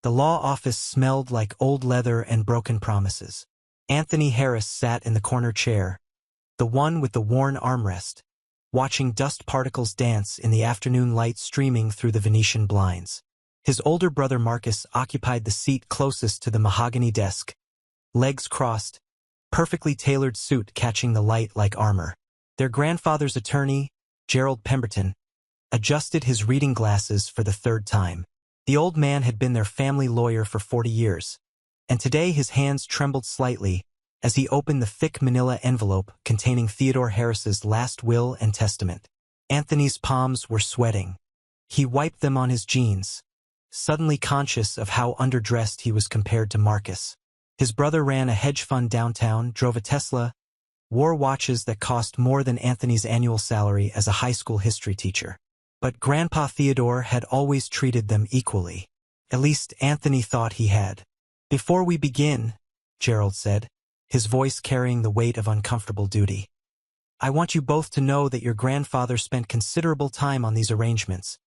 The law office smelled like old leather and broken promises. Anthony Harris sat in the corner chair, the one with the worn armrest, watching dust particles dance in the afternoon light streaming through the Venetian blinds. His older brother Marcus occupied the seat closest to the mahogany desk, legs crossed, perfectly tailored suit catching the light like armor. Their grandfather's attorney, Gerald Pemberton, adjusted his reading glasses for the third time. The old man had been their family lawyer for 40 years, and today his hands trembled slightly as he opened the thick manila envelope containing Theodore Harris's last will and testament. Anthony's palms were sweating. He wiped them on his jeans, suddenly conscious of how underdressed he was compared to Marcus. His brother ran a hedge fund downtown, drove a Tesla, wore watches that cost more than Anthony's annual salary as a high school history teacher. But Grandpa Theodore had always treated them equally. At least Anthony thought he had. "Before we begin," Gerald said, his voice carrying the weight of uncomfortable duty, "I want you both to know that your grandfather spent considerable time on these arrangements.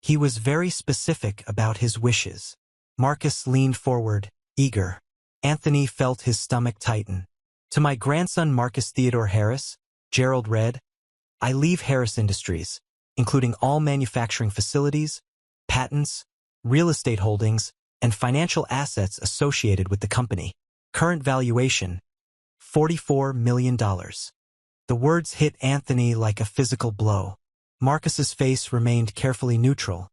He was very specific about his wishes." Marcus leaned forward, eager. Anthony felt his stomach tighten. "To my grandson Marcus Theodore Harris," Gerald read, "I leave Harris Industries, including all manufacturing facilities, patents, real estate holdings, and financial assets associated with the company. Current valuation, $44 million. The words hit Anthony like a physical blow. Marcus's face remained carefully neutral,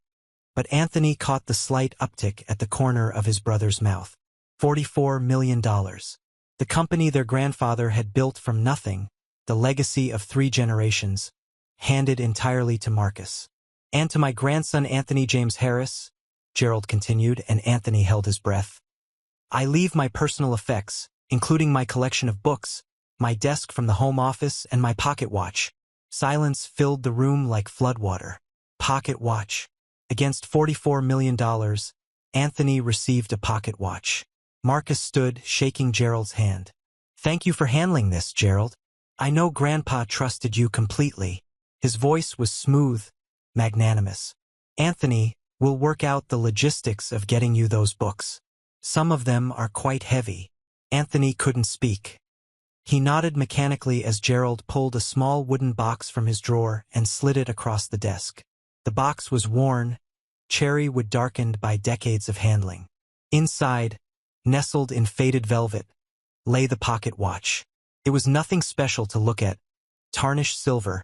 but Anthony caught the slight uptick at the corner of his brother's mouth. $44 million. The company their grandfather had built from nothing, the legacy of 3 generations, handed entirely to Marcus. "And to my grandson Anthony James Harris," Gerald continued, and Anthony held his breath, "I leave my personal effects, including my collection of books, my desk from the home office, and my pocket watch." Silence filled the room like floodwater. Pocket watch. Against $44 million, Anthony received a pocket watch. Marcus stood, shaking Gerald's hand. "Thank you for handling this, Gerald. I know Grandpa trusted you completely." His voice was smooth, magnanimous. "Anthony, we'll work out the logistics of getting you those books. Some of them are quite heavy." Anthony couldn't speak. He nodded mechanically as Gerald pulled a small wooden box from his drawer and slid it across the desk. The box was worn, cherry wood darkened by decades of handling. Inside, nestled in faded velvet, lay the pocket watch. It was nothing special to look at. Tarnished silver,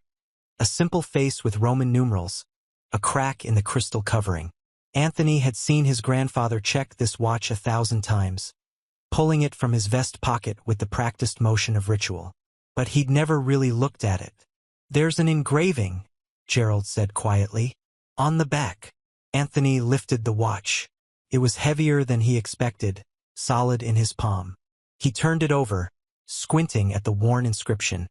a simple face with Roman numerals, a crack in the crystal covering. Anthony had seen his grandfather check this watch 1,000 times, pulling it from his vest pocket with the practiced motion of ritual. But he'd never really looked at it. "There's an engraving," Gerald said quietly, "on the back." Anthony lifted the watch. It was heavier than he expected, solid in his palm. He turned it over, squinting at the worn inscription.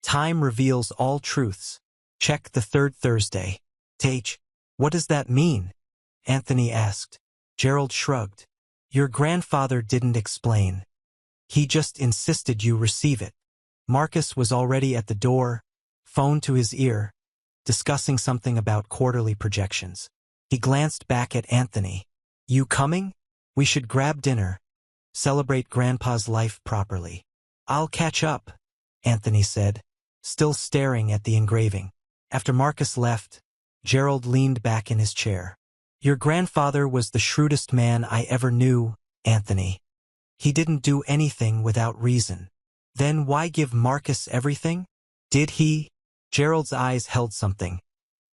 "Time reveals all truths. Check the 3rd Thursday." "Tage, what does that mean?" Anthony asked. Gerald shrugged. "Your grandfather didn't explain. He just insisted you receive it." Marcus was already at the door, phone to his ear, discussing something about quarterly projections. He glanced back at Anthony. "You coming? We should grab dinner. Celebrate Grandpa's life properly." "I'll catch up," Anthony said, still staring at the engraving. After Marcus left, Gerald leaned back in his chair. "Your grandfather was the shrewdest man I ever knew, Anthony. He didn't do anything without reason." "Then why give Marcus everything? Did he?" Gerald's eyes held something,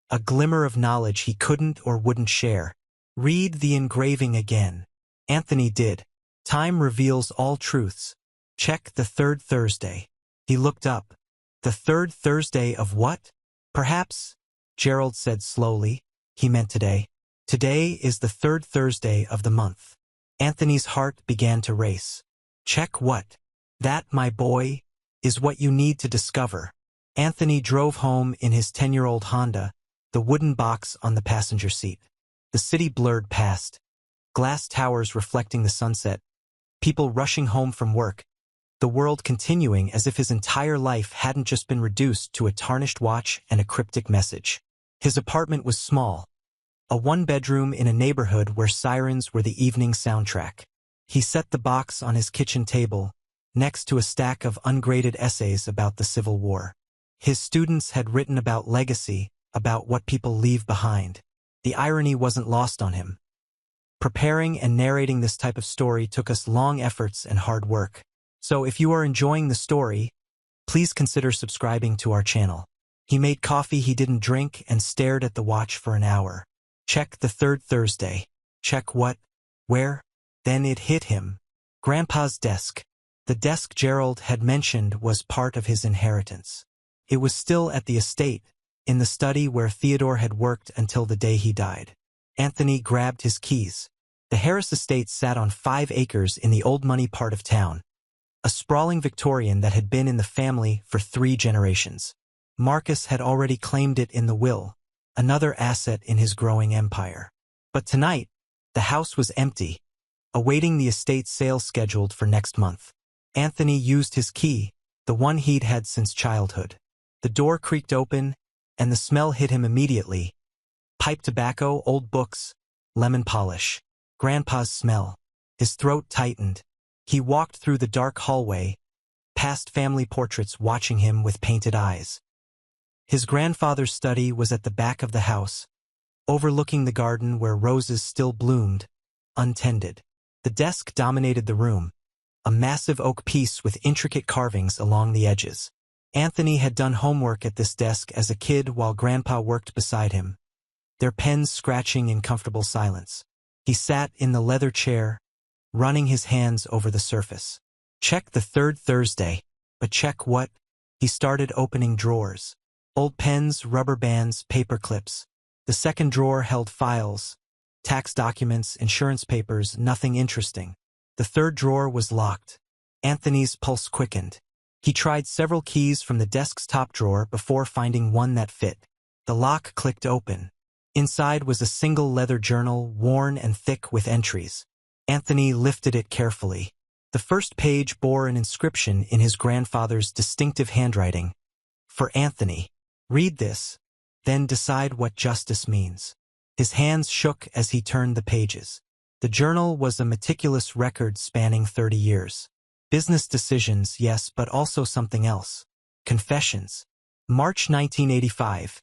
a glimmer of knowledge he couldn't or wouldn't share. "Read the engraving again." Anthony did. "Time reveals all truths. Check the 3rd Thursday." He looked up. "The 3rd Thursday of what?" "Perhaps," Gerald said slowly, "he meant today. Today is the 3rd Thursday of the month." Anthony's heart began to race. "Check what?" "That, my boy, is what you need to discover." Anthony drove home in his 10-year-old Honda, the wooden box on the passenger seat. The city blurred past. Glass towers reflecting the sunset. People rushing home from work. The world continuing as if his entire life hadn't just been reduced to a tarnished watch and a cryptic message. His apartment was small, a one-bedroom in a neighborhood where sirens were the evening soundtrack. He set the box on his kitchen table, next to a stack of ungraded essays about the Civil War. His students had written about legacy, about what people leave behind. The irony wasn't lost on him. Preparing and narrating this type of story took us long efforts and hard work. So if you are enjoying the story, please consider subscribing to our channel. He made coffee he didn't drink and stared at the watch for an hour. Check the third Thursday. Check what? Where? Then it hit him. Grandpa's desk. The desk Gerald had mentioned was part of his inheritance. It was still at the estate, in the study where Theodore had worked until the day he died. Anthony grabbed his keys. The Harris estate sat on 5 acres in the old money part of town, a sprawling Victorian that had been in the family for 3 generations. Marcus had already claimed it in the will, another asset in his growing empire. But tonight, the house was empty, awaiting the estate sale scheduled for next month. Anthony used his key, the one he'd had since childhood. The door creaked open, and the smell hit him immediately. Pipe tobacco, old books, lemon polish. Grandpa's smell. His throat tightened. He walked through the dark hallway, past family portraits watching him with painted eyes. His grandfather's study was at the back of the house, overlooking the garden where roses still bloomed, untended. The desk dominated the room, a massive oak piece with intricate carvings along the edges. Anthony had done homework at this desk as a kid while Grandpa worked beside him, their pens scratching in comfortable silence. He sat in the leather chair, running his hands over the surface. Check the third Thursday, but check what? He started opening drawers. Old pens, rubber bands, paper clips. The second drawer held files, tax documents, insurance papers, nothing interesting. The third drawer was locked. Anthony's pulse quickened. He tried several keys from the desk's top drawer before finding one that fit. The lock clicked open. Inside was a single leather journal, worn and thick with entries. Anthony lifted it carefully. The first page bore an inscription in his grandfather's distinctive handwriting. For Anthony. Read this, then decide what justice means. His hands shook as he turned the pages. The journal was a meticulous record spanning 30 years. Business decisions, yes, but also something else. Confessions. March 1985.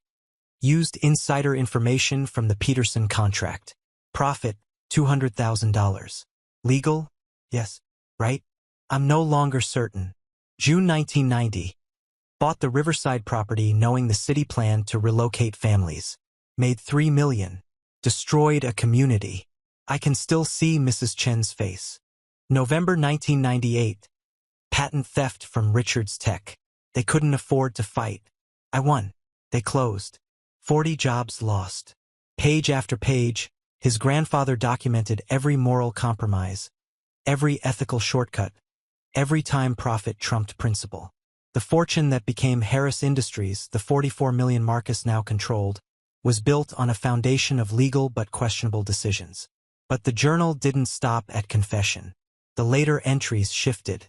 Used insider information from the Peterson contract. Profit, $200,000. Legal? Yes. Right? I'm no longer certain. June 1990. Bought the Riverside property knowing the city planned to relocate families. Made $3 million. Destroyed a community. I can still see Mrs. Chen's face. November 1998. Patent theft from Richards Tech. They couldn't afford to fight. I won. They closed. 40 jobs lost. Page after page, his grandfather documented every moral compromise, every ethical shortcut, every time profit trumped principle. The fortune that became Harris Industries, the $44 million Marcus now controlled, was built on a foundation of legal but questionable decisions. But the journal didn't stop at confession. The later entries shifted.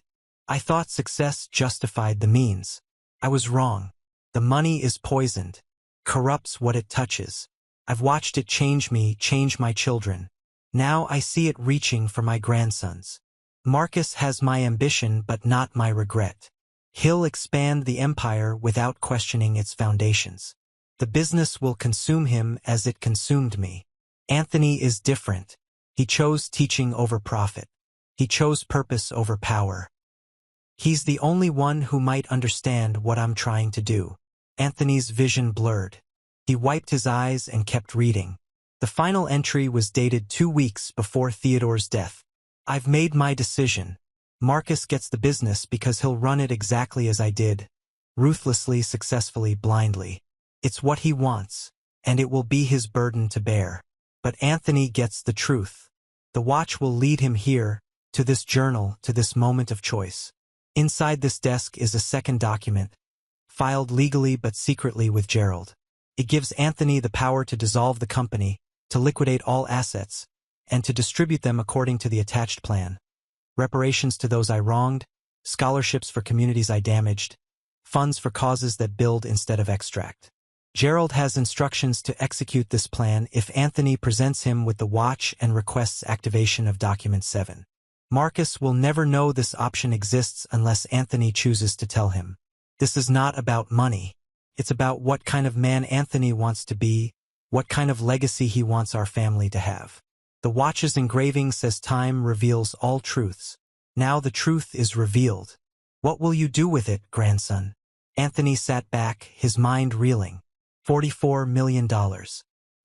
I thought success justified the means. I was wrong. The money is poisoned. Corrupts what it touches. I've watched it change me, change my children. Now I see it reaching for my grandsons. Marcus has my ambition but not my regret. He'll expand the empire without questioning its foundations. The business will consume him as it consumed me. Anthony is different. He chose teaching over profit. He chose purpose over power. He's the only one who might understand what I'm trying to do. Anthony's vision blurred. He wiped his eyes and kept reading. The final entry was dated 2 weeks before Theodore's death. I've made my decision. Marcus gets the business because he'll run it exactly as I did. Ruthlessly, successfully, blindly. It's what he wants, and it will be his burden to bear. But Anthony gets the truth. The watch will lead him here, to this journal, to this moment of choice. Inside this desk is a second document, filed legally but secretly with Gerald. It gives Anthony the power to dissolve the company, to liquidate all assets, and to distribute them according to the attached plan. Reparations to those I wronged, scholarships for communities I damaged, funds for causes that build instead of extract. Gerald has instructions to execute this plan if Anthony presents him with the watch and requests activation of Document 7. Marcus will never know this option exists unless Anthony chooses to tell him. This is not about money. It's about what kind of man Anthony wants to be, what kind of legacy he wants our family to have. The watch's engraving says time reveals all truths. Now the truth is revealed. What will you do with it, grandson? Anthony sat back, his mind reeling. $44 million.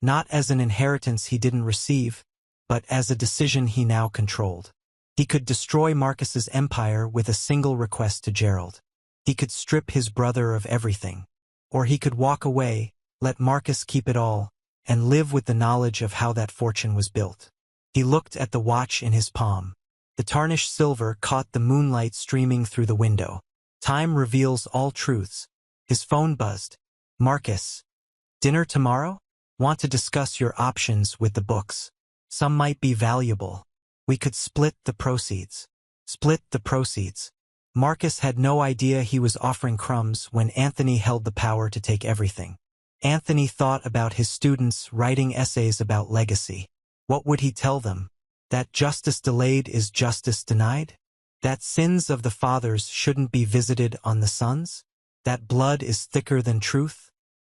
Not as an inheritance he didn't receive, but as a decision he now controlled. He could destroy Marcus's empire with a single request to Gerald. He could strip his brother of everything. Or he could walk away, let Marcus keep it all, and live with the knowledge of how that fortune was built. He looked at the watch in his palm. The tarnished silver caught the moonlight streaming through the window. Time reveals all truths. His phone buzzed. Marcus. Dinner tomorrow? Want to discuss your options with the books. Some might be valuable. We could split the proceeds. Split the proceeds. Marcus had no idea he was offering crumbs when Anthony held the power to take everything. Anthony thought about his students writing essays about legacy. What would he tell them? That justice delayed is justice denied? That sins of the fathers shouldn't be visited on the sons? That blood is thicker than truth?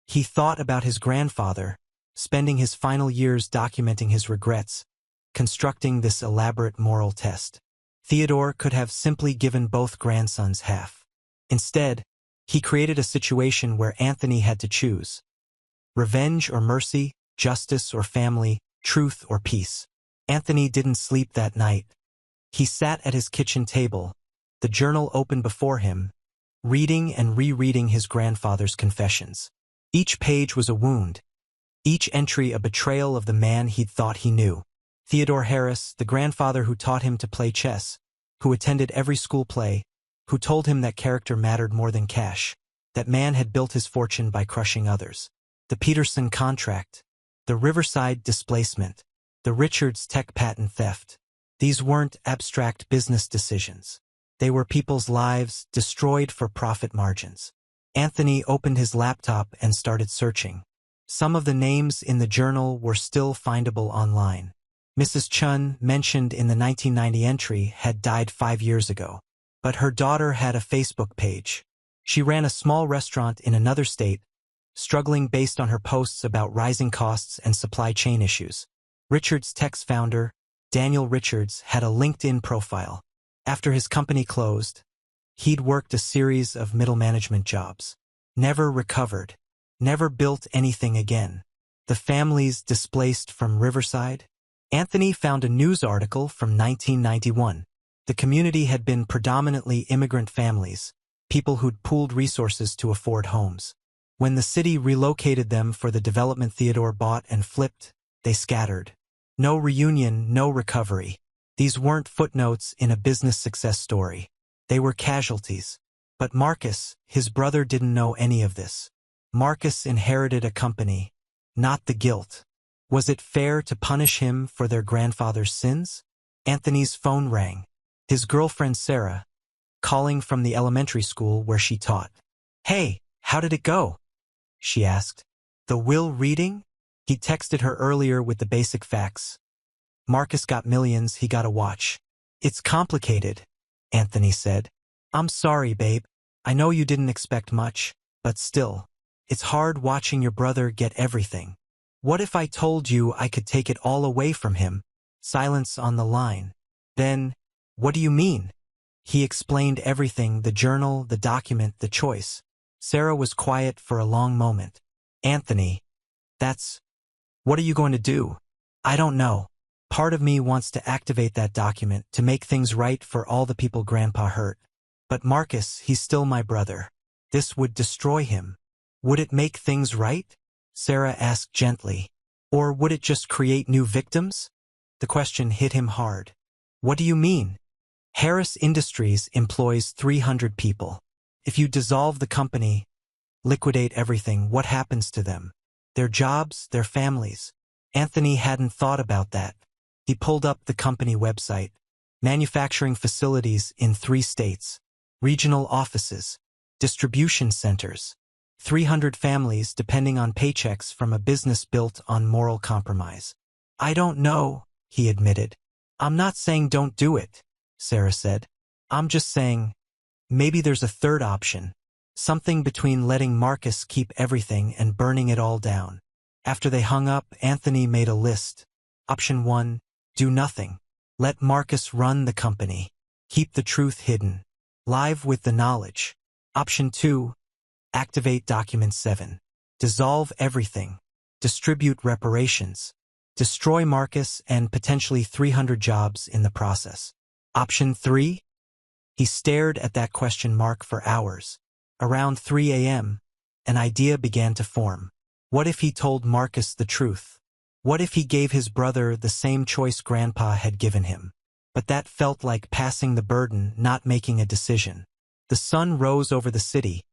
He thought about his grandfather, spending his final years documenting his regrets, constructing this elaborate moral test. Theodore could have simply given both grandsons half. Instead, he created a situation where Anthony had to choose. Revenge or mercy, justice or family, truth or peace. Anthony didn't sleep that night. He sat at his kitchen table, the journal open before him, reading and rereading his grandfather's confessions. Each page was a wound, each entry a betrayal of the man he'd thought he knew. Theodore Harris, the grandfather who taught him to play chess, who attended every school play, who told him that character mattered more than cash, that man had built his fortune by crushing others. The Peterson contract, the Riverside displacement, the Richards tech patent theft. These weren't abstract business decisions. They were people's lives destroyed for profit margins. Anthony opened his laptop and started searching. Some of the names in the journal were still findable online. Mrs. Chun, mentioned in the 1990 entry, had died 5 years ago. But her daughter had a Facebook page. She ran a small restaurant in another state, struggling based on her posts about rising costs and supply chain issues. Richards Tech's founder, Daniel Richards, had a LinkedIn profile. After his company closed, he'd worked a series of middle management jobs. Never recovered. Never built anything again. The families displaced from Riverside? Anthony found a news article from 1991. The community had been predominantly immigrant families, people who'd pooled resources to afford homes. When the city relocated them for the development Theodore bought and flipped, they scattered. No reunion, no recovery. These weren't footnotes in a business success story. They were casualties. But Marcus, his brother, didn't know any of this. Marcus inherited a company, not the guilt. Was it fair to punish him for their grandfather's sins? Anthony's phone rang. His girlfriend Sarah, calling from the elementary school where she taught. "Hey, how did it go?" she asked. "The will reading?" He texted her earlier with the basic facts. Marcus got millions, he got a watch. "It's complicated," Anthony said. "I'm sorry, babe. I know you didn't expect much, but still. It's hard watching your brother get everything. What if I told you I could take it all away from him?" Silence on the line. Then, "What do you mean?" He explained everything, the journal, the document, the choice. Sarah was quiet for a long moment. "Anthony, what are you going to do?" "I don't know. Part of me wants to activate that document to make things right for all the people Grandpa hurt. But Marcus, he's still my brother. This would destroy him. Would it make things right?" Sarah asked gently. "Or would it just create new victims?" The question hit him hard. "What do you mean?" "Harris Industries employs 300 people. If you dissolve the company, liquidate everything, what happens to them? Their jobs, their families?" Anthony hadn't thought about that. He pulled up the company website. Manufacturing facilities in 3 states. Regional offices. Distribution centers. 300 families depending on paychecks from a business built on moral compromise. I don't know, he admitted. I'm not saying don't do it, Sarah said. I'm just saying, maybe there's a third option. Something between letting Marcus keep everything and burning it all down. After they hung up, Anthony made a list. Option 1, do nothing. Let Marcus run the company. Keep the truth hidden. Live with the knowledge. Option 2, activate Document 7. Dissolve everything. Distribute reparations. Destroy Marcus and potentially 300 jobs in the process. Option 3? He stared at that question mark for hours. Around 3 a.m., an idea began to form. What if he told Marcus the truth? What if he gave his brother the same choice Grandpa had given him? But that felt like passing the burden, not making a decision. The sun rose over the city,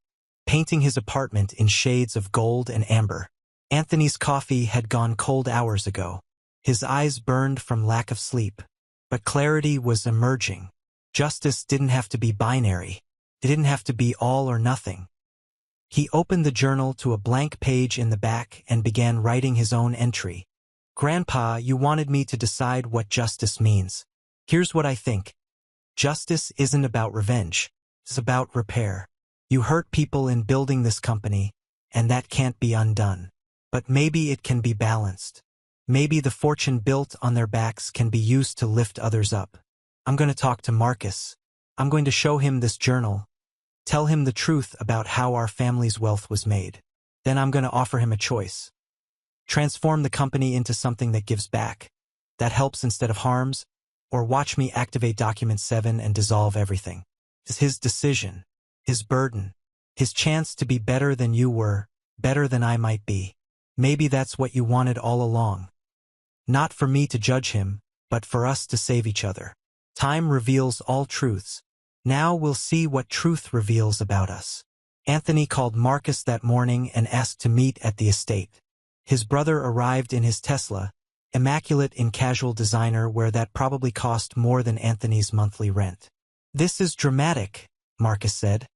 painting his apartment in shades of gold and amber. Anthony's coffee had gone cold hours ago. His eyes burned from lack of sleep. But clarity was emerging. Justice didn't have to be binary. It didn't have to be all or nothing. He opened the journal to a blank page in the back and began writing his own entry. Grandpa, you wanted me to decide what justice means. Here's what I think. Justice isn't about revenge. It's about repair. You hurt people in building this company, and that can't be undone. But maybe it can be balanced. Maybe the fortune built on their backs can be used to lift others up. I'm going to talk to Marcus. I'm going to show him this journal. Tell him the truth about how our family's wealth was made. Then I'm going to offer him a choice. Transform the company into something that gives back, that helps instead of harms, or watch me activate Document 7 and dissolve everything. It's his decision, his burden, his chance to be better than you were, better than I might be. Maybe that's what you wanted all along. Not for me to judge him, but for us to save each other. Time reveals all truths. Now we'll see what truth reveals about us. Anthony called Marcus that morning and asked to meet at the estate. His brother arrived in his Tesla, immaculate in casual designer where that probably cost more than Anthony's monthly rent. This is dramatic, Marcus said,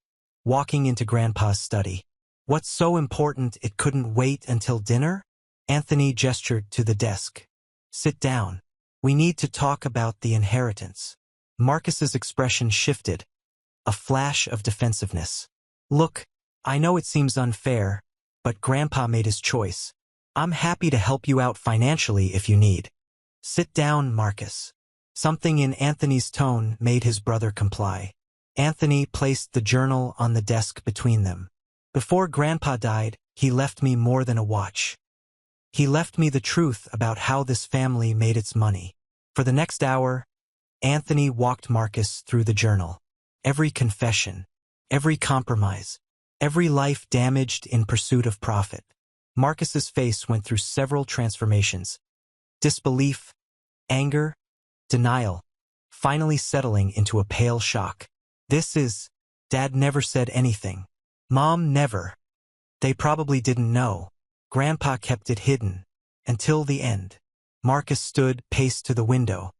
walking into Grandpa's study. What's so important it couldn't wait until dinner? Anthony gestured to the desk. Sit down. We need to talk about the inheritance. Marcus's expression shifted, a flash of defensiveness. Look, I know it seems unfair, but Grandpa made his choice. I'm happy to help you out financially if you need. Sit down, Marcus. Something in Anthony's tone made his brother comply. Anthony placed the journal on the desk between them. Before Grandpa died, he left me more than a watch. He left me the truth about how this family made its money. For the next hour, Anthony walked Marcus through the journal. Every confession, every compromise, every life damaged in pursuit of profit. Marcus's face went through several transformations. Disbelief, anger, denial, finally settling into a pale shock. Dad never said anything. Mom never. They probably didn't know. Grandpa kept it hidden. Until the end. Marcus stood, paced to the window.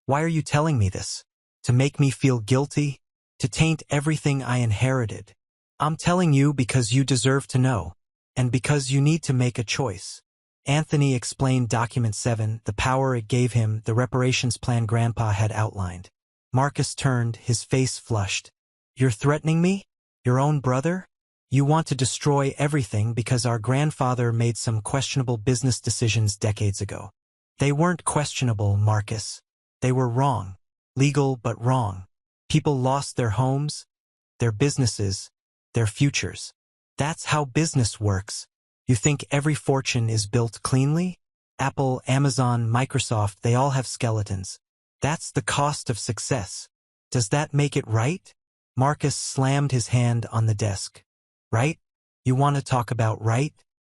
Why are you telling me this? To make me feel guilty? To taint everything I inherited? I'm telling you because you deserve to know. And because you need to make a choice. Anthony explained Document 7, the power it gave him, the reparations plan Grandpa had outlined. Marcus turned, his face flushed. You're threatening me? Your own brother? You want to destroy everything because our grandfather made some questionable business decisions decades ago. They weren't questionable, Marcus. They were wrong. Legal but wrong. People lost their homes, their businesses, their futures. That's how business works. You think every fortune is built cleanly? Apple, Amazon, Microsoft, they all have skeletons. That's the cost of success. Does that make it right? Marcus slammed his hand on the desk. Right? You want to talk about right?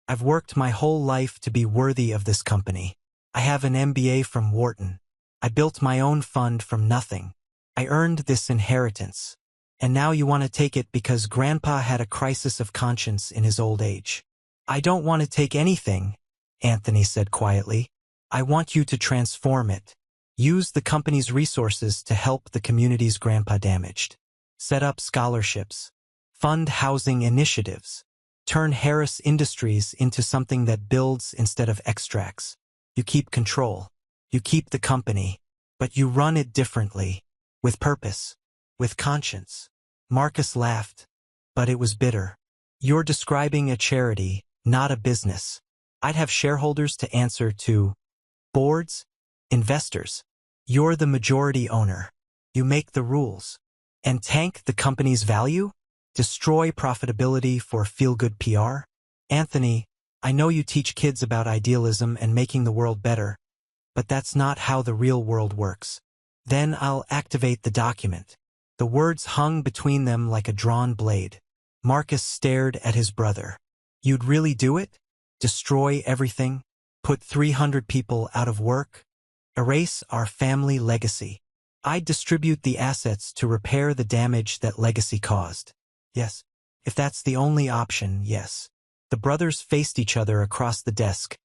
I've worked my whole life to be worthy of this company. I have an MBA from Wharton. I built my own fund from nothing. I earned this inheritance. And now you want to take it because Grandpa had a crisis of conscience in his old age. I don't want to take anything, Anthony said quietly. I want you to transform it. Use the company's resources to help the communities Grandpa damaged. Set up scholarships. Fund housing initiatives. turn Harris Industries into something that builds instead of extracts. You keep control. You keep the company. But you run it differently. With purpose. With conscience. Marcus laughed. But it was bitter. You're describing a charity, not a business. I'd have shareholders to answer to. Boards? Investors. You're the majority owner. You make the rules. And tank the company's value? Destroy profitability for feel-good PR? Anthony, I know you teach kids about idealism and making the world better, but that's not how the real world works. Then I'll activate the document. The words hung between them like a drawn blade. Marcus stared at his brother. You'd really do it? Destroy everything? Put 300 people out of work? Erase our family legacy? I'd distribute the assets to repair the damage that legacy caused. Yes. If that's the only option, yes. The brothers faced each other across the desk,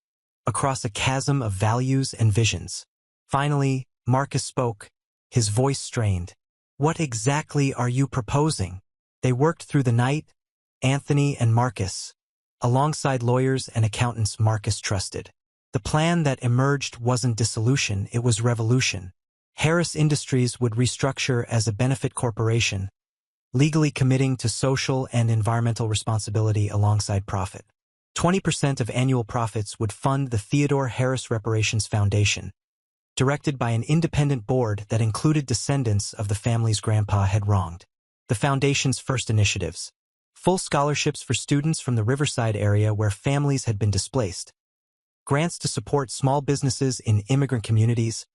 across a chasm of values and visions. Finally, Marcus spoke, his voice strained. What exactly are you proposing? They worked through the night, Anthony and Marcus, alongside lawyers and accountants Marcus trusted. The plan that emerged wasn't dissolution, it was revolution. Harris Industries would restructure as a benefit corporation, legally committing to social and environmental responsibility alongside profit. 20% of annual profits would fund the Theodore Harris Reparations Foundation, directed by an independent board that included descendants of the family's grandpa had wronged. The foundation's first initiatives: full scholarships for students from the Riverside area where families had been displaced, grants to support small businesses in immigrant communities,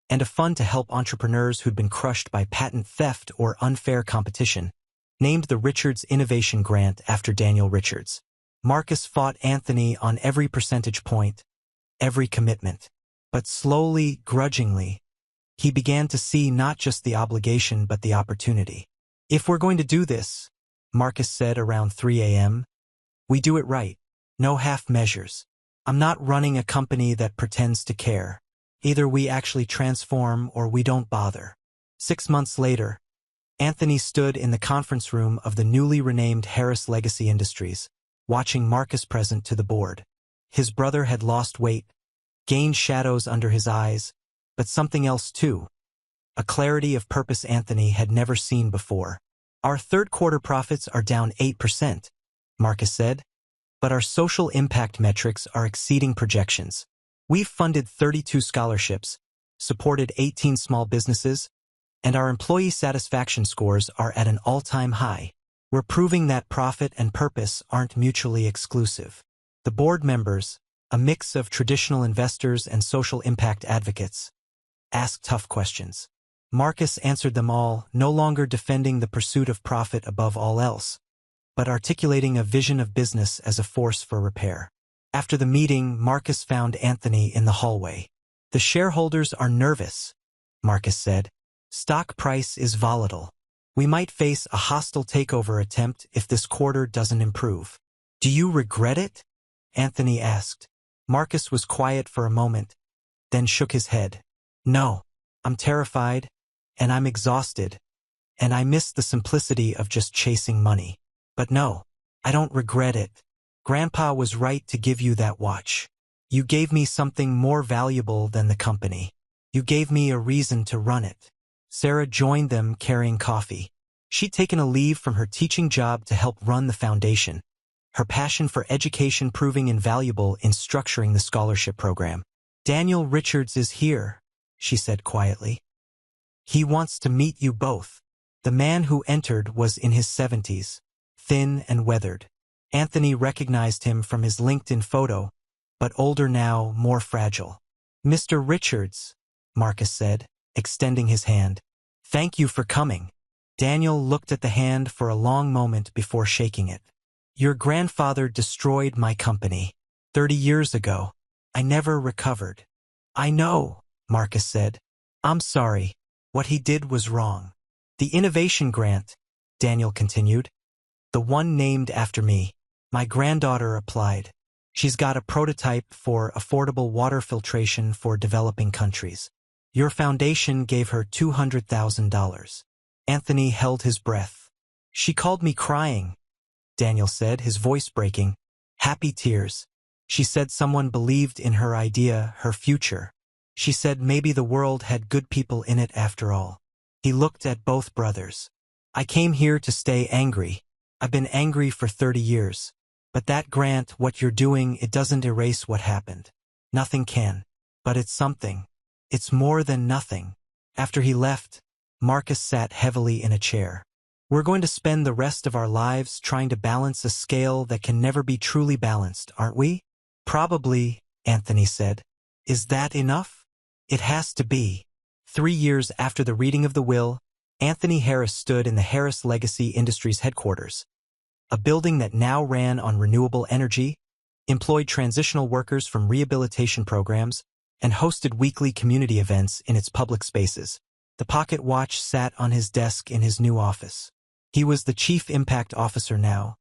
and a fund to help entrepreneurs who'd been crushed by patent theft or unfair competition, named the Richards Innovation Grant after Daniel Richards. Marcus fought Anthony on every percentage point, every commitment. But slowly, grudgingly, he began to see not just the obligation but the opportunity. If we're going to do this, Marcus said around 3 a.m., we do it right. No half measures. I'm not running a company that pretends to care. Either we actually transform or we don't bother. 6 months later, Anthony stood in the conference room of the newly renamed Harris Legacy Industries, watching Marcus present to the board. His brother had lost weight, gained shadows under his eyes, but something else too. A clarity of purpose Anthony had never seen before. Our third quarter profits are down 8%, Marcus said, but our social impact metrics are exceeding projections. We've funded 32 scholarships, supported 18 small businesses, and our employee satisfaction scores are at an all-time high. We're proving that profit and purpose aren't mutually exclusive. The board members, a mix of traditional investors and social impact advocates, asked tough questions. Marcus answered them all, no longer defending the pursuit of profit above all else, but articulating a vision of business as a force for repair. After the meeting, Marcus found Anthony in the hallway. The shareholders are nervous, Marcus said. Stock price is volatile. We might face a hostile takeover attempt if this quarter doesn't improve. Do you regret it? Anthony asked. Marcus was quiet for a moment, then shook his head. No, I'm terrified, and I'm exhausted, and I miss the simplicity of just chasing money. But no, I don't regret it. Grandpa was right to give you that watch. You gave me something more valuable than the company. You gave me a reason to run it. Sarah joined them carrying coffee. She'd taken a leave from her teaching job to help run the foundation, her passion for education proving invaluable in structuring the scholarship program. Daniel Richards is here, she said quietly. He wants to meet you both. The man who entered was in his 70s, thin and weathered. Anthony recognized him from his LinkedIn photo, but older now, more fragile. Mr. Richards, Marcus said, extending his hand. Thank you for coming. Daniel looked at the hand for a long moment before shaking it. Your grandfather destroyed my company. 30 years ago. I never recovered. I know, Marcus said. I'm sorry. What he did was wrong. The innovation grant, Daniel continued. The one named after me. My granddaughter applied. She's got a prototype for affordable water filtration for developing countries. Your foundation gave her $200,000. Anthony held his breath. She called me crying. Daniel said, his voice breaking. Happy tears. She said someone believed in her idea, her future. She said maybe the world had good people in it after all. He looked at both brothers. I came here to stay angry. I've been angry for 30 years. But that grant, what you're doing, it doesn't erase what happened. Nothing can. But it's something. It's more than nothing. After he left, Marcus sat heavily in a chair. We're going to spend the rest of our lives trying to balance a scale that can never be truly balanced, aren't we? Probably, Anthony said. Is that enough? It has to be. 3 years after the reading of the will, Anthony Harris stood in the Harris Legacy Industries headquarters, a building that now ran on renewable energy, employed transitional workers from rehabilitation programs, and hosted weekly community events in its public spaces. The pocket watch sat on his desk in his new office. He was the chief impact officer now,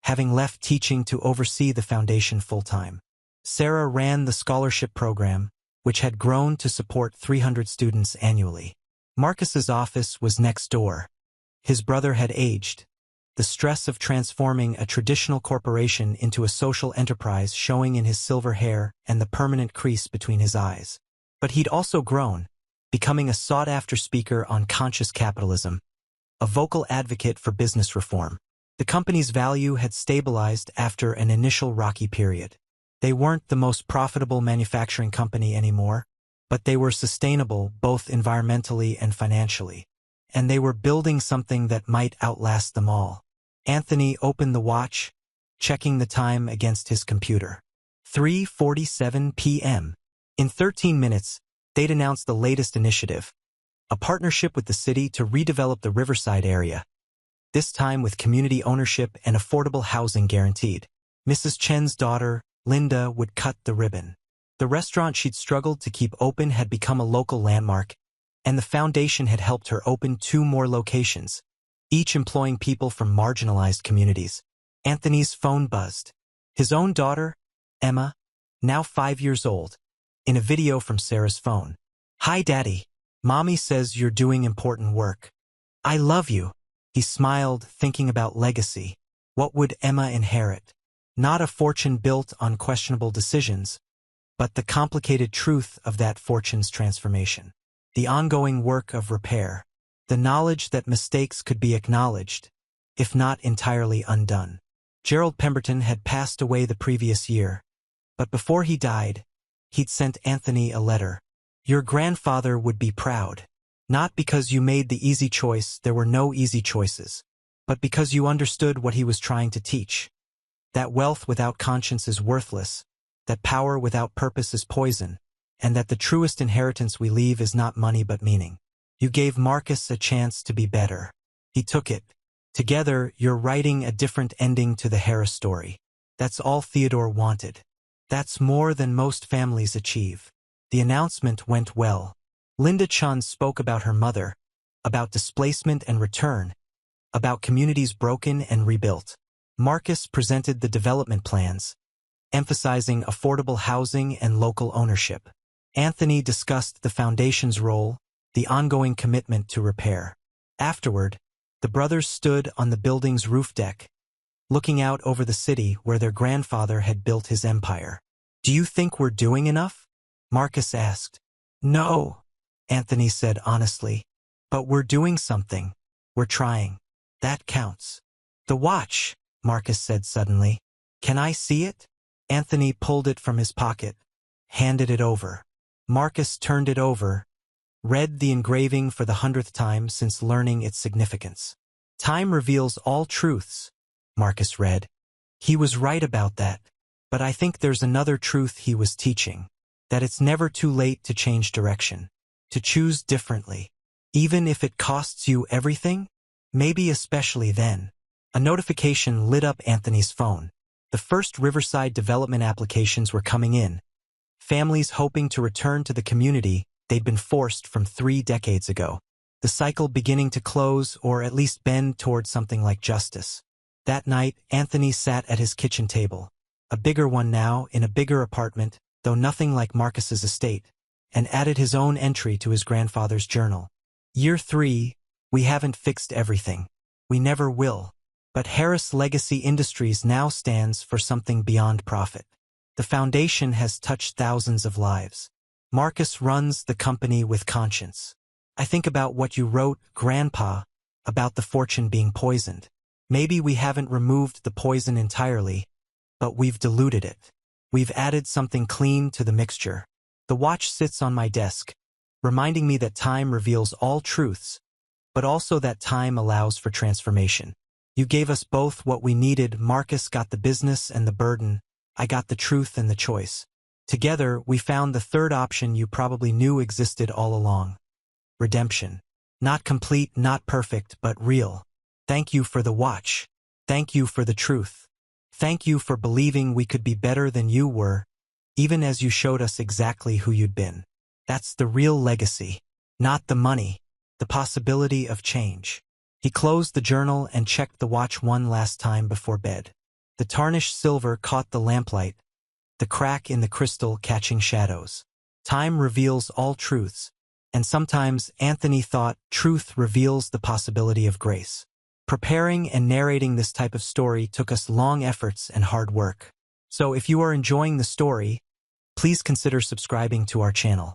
having left teaching to oversee the foundation full-time. Sarah ran the scholarship program, which had grown to support 300 students annually. Marcus's office was next door. His brother had aged, the stress of transforming a traditional corporation into a social enterprise showing in his silver hair and the permanent crease between his eyes. But he'd also grown, becoming a sought-after speaker on conscious capitalism, a vocal advocate for business reform. The company's value had stabilized after an initial rocky period. They weren't the most profitable manufacturing company anymore, but they were sustainable both environmentally and financially. And they were building something that might outlast them all. Anthony opened the watch, checking the time against his computer. 3:47 p.m. In 13 minutes, they'd announced the latest initiative, a partnership with the city to redevelop the Riverside area, this time with community ownership and affordable housing guaranteed. Mrs. Chen's daughter, Linda, would cut the ribbon. The restaurant she'd struggled to keep open had become a local landmark, and the foundation had helped her open 2 more locations, each employing people from marginalized communities. Anthony's phone buzzed. His own daughter, Emma, now 5 years old, in a video from Sarah's phone. Hi, Daddy. Mommy says you're doing important work. I love you. He smiled, thinking about legacy. What would Emma inherit? Not a fortune built on questionable decisions, but the complicated truth of that fortune's transformation. The ongoing work of repair. The knowledge that mistakes could be acknowledged, if not entirely undone. Gerald Pemberton had passed away the previous year, but before he died, he'd sent Anthony a letter. Your grandfather would be proud. Not because you made the easy choice, there were no easy choices, but because you understood what he was trying to teach. That wealth without conscience is worthless, that power without purpose is poison, and that the truest inheritance we leave is not money but meaning. You gave Marcus a chance to be better. He took it. Together, you're writing a different ending to the Harris story. That's all Theodore wanted. That's more than most families achieve. The announcement went well. Linda Chun spoke about her mother, about displacement and return, about communities broken and rebuilt. Marcus presented the development plans, emphasizing affordable housing and local ownership. Anthony discussed the foundation's role, the ongoing commitment to repair. Afterward, the brothers stood on the building's roof deck, looking out over the city where their grandfather had built his empire. Do you think we're doing enough? Marcus asked. No, Anthony said honestly. But we're doing something. We're trying. That counts. The watch, Marcus said suddenly. Can I see it? Anthony pulled it from his pocket, handed it over. Marcus turned it over, read the engraving for the 100th time since learning its significance. Time reveals all truths, Marcus read. He was right about that, but I think there's another truth he was teaching, that it's never too late to change direction, to choose differently. Even if it costs you everything, maybe especially then. A notification lit up Anthony's phone. The first Riverside development applications were coming in. Families hoping to return to the community they'd been forced from 3 decades ago. The cycle beginning to close or at least bend toward something like justice. That night, Anthony sat at his kitchen table, a bigger one now in a bigger apartment, though nothing like Marcus's estate, and added his own entry to his grandfather's journal. Year 3, we haven't fixed everything. We never will. But Harris Legacy Industries now stands for something beyond profit. The foundation has touched thousands of lives. Marcus runs the company with conscience. I think about what you wrote, Grandpa, about the fortune being poisoned. Maybe we haven't removed the poison entirely, but we've diluted it. We've added something clean to the mixture. The watch sits on my desk, reminding me that time reveals all truths, but also that time allows for transformation. You gave us both what we needed. Marcus got the business and the burden. I got the truth and the choice. Together, we found the third option you probably knew existed all along. Redemption. Not complete, not perfect, but real. Thank you for the watch. Thank you for the truth. Thank you for believing we could be better than you were, even as you showed us exactly who you'd been. That's the real legacy. Not the money. The possibility of change. He closed the journal and checked the watch one last time before bed. The tarnished silver caught the lamplight, the crack in the crystal catching shadows. Time reveals all truths, and sometimes Anthony thought truth reveals the possibility of grace. Preparing and narrating this type of story took us long efforts and hard work. So if you are enjoying the story, please consider subscribing to our channel.